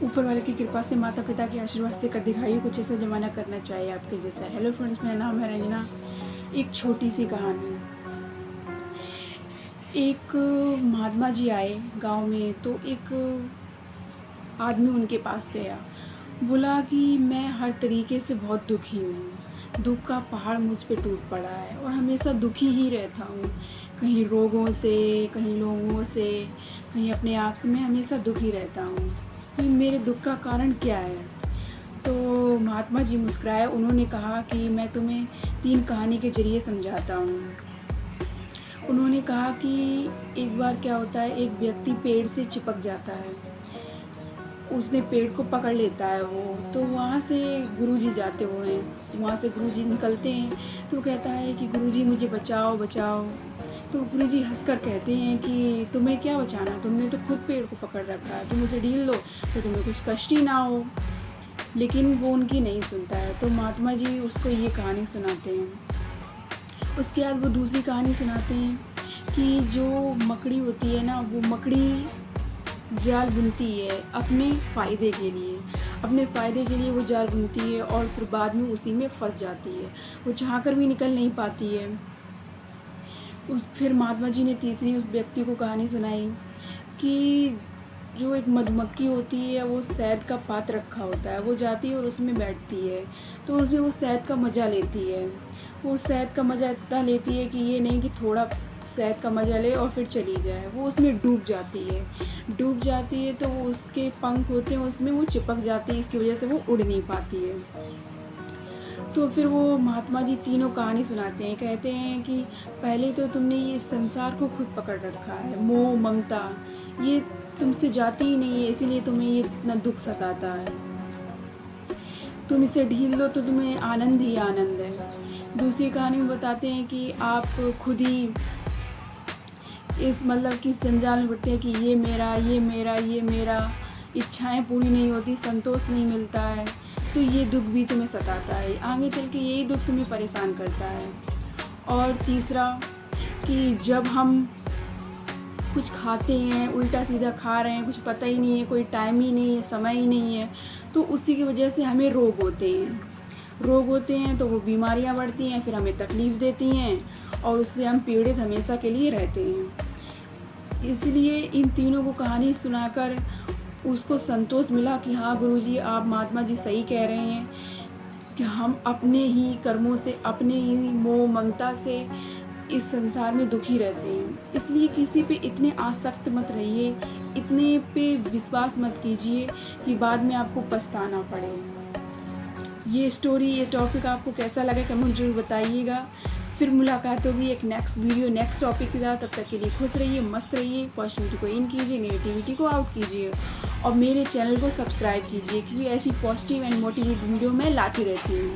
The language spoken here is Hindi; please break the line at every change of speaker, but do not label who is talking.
ऊपर वाले की कृपा से, माता पिता के आशीर्वाद से कर दिखाइए कुछ ऐसा ज़माना करना चाहिए आपके जैसा। हेलो फ्रेंड्स, मेरा नाम है रंजना। एक छोटी सी कहानी। एक महात्मा जी आए गांव में, तो एक आदमी उनके पास गया। बोला कि मैं हर तरीके से बहुत दुखी हूँ, दुख का पहाड़ मुझ पे टूट पड़ा है और हमेशा दुखी ही रहता हूँ। कहीं रोगों से, कहीं लोगों से, कहीं अपने आप से, मैं हमेशा दुखी रहता हूँ। तो मेरे दुख का कारण क्या है? तो महात्मा जी मुस्कुराए। उन्होंने कहा कि मैं तुम्हें 3 कहानी के ज़रिए समझाता हूँ। उन्होंने कहा कि एक बार क्या होता है, एक व्यक्ति पेड़ से चिपक जाता है, उसने पेड़ को पकड़ लेता है वो। तो वहाँ से गुरुजी जाते हुए हैं, वहाँ से गुरुजी निकलते हैं। तो वो कहता है कि गुरुजी मुझे बचाओ बचाओ। तो गुरुजी हंसकर कहते हैं कि तुम्हें क्या बचाना, तुमने तो खुद पेड़ को पकड़ रखा है, तुम उसे ढील लो तो तुम्हें कुछ कष्ट ही ना हो। लेकिन वो उनकी नहीं सुनता है। तो महात्मा जी उसको ये कहानी सुनाते हैं। उसके बाद वो दूसरी कहानी सुनाते हैं कि जो मकड़ी होती है ना, वो मकड़ी जाल बुनती है अपने फ़ायदे के लिए, अपने फ़ायदे के लिए वो जाल बुनती है और फिर बाद में उसी में फंस जाती है, वो चाह कर भी निकल नहीं पाती है। फिर महात्मा जी ने तीसरी उस व्यक्ति को कहानी सुनाई कि जो एक मधुमक्खी होती है, वो शहद का पात्र रखा होता है, वो जाती है और उसमें बैठती है, तो उसमें वो शहद का मज़ा लेती है। वो शहद का मज़ा इतना लेती है कि ये नहीं कि थोड़ा शहद का मज़ा ले और फिर चली जाए, वो उसमें डूब जाती है। डूब जाती है तो वो उसके पंख होते हैं, उसमें वो चिपक जाती है, इसकी वजह से वो उड़ नहीं पाती है। तो फिर वो महात्मा जी तीनों कहानी सुनाते हैं। कहते हैं कि पहले तो तुमने ये संसार को खुद पकड़ रखा है, मोह ममता, ये तुमसे जाती ही नहीं है, इसीलिए तुम्हें ये इतना दुख सताता है। तुम इसे ढील लो तो तुम्हें आनंद ही आनंद है। दूसरी कहानी में बताते हैं कि आप खुद ही इस मतलब कि इस जंजाल में पड़ते हैं कि ये मेरा, ये मेरा, ये मेरा, इच्छाएं पूरी नहीं होती, संतोष नहीं मिलता है, तो ये दुख भी तुम्हें सताता है, आगे चल के यही दुख तुम्हें परेशान करता है। और तीसरा कि जब हम कुछ खाते हैं, उल्टा सीधा खा रहे हैं, कुछ पता ही नहीं है, कोई टाइम ही नहीं है, समय ही नहीं है, तो उसी की वजह से हमें रोग होते हैं। रोग होते हैं तो वो बीमारियां बढ़ती हैं, फिर हमें तकलीफ़ देती हैं और उससे हम पीड़ित हमेशा के लिए रहते हैं। इसलिए इन तीनों को कहानी सुनाकर उसको संतोष मिला कि हाँ गुरुजी, आप महात्मा जी सही कह रहे हैं कि हम अपने ही कर्मों से, अपने ही मोह ममता से इस संसार में दुखी रहते हैं। इसलिए किसी पे इतने आसक्त मत रहिए, इतने पे विश्वास मत कीजिए कि बाद में आपको पछताना पड़े। ये स्टोरी, ये टॉपिक आपको कैसा लगा कमेंट जरूर बताइएगा। फिर मुलाकात होगी एक नेक्स्ट वीडियो, नेक्स्ट टॉपिक के साथ। तब तक के लिए खुश रहिए, मस्त रहिए, पॉजिटिविटी को इन कीजिए, नेगेटिविटी को आउट कीजिए और मेरे चैनल को सब्सक्राइब कीजिए, क्योंकि ऐसी पॉजिटिव एंड मोटिवेट वीडियो मैं लाती रहती हूँ।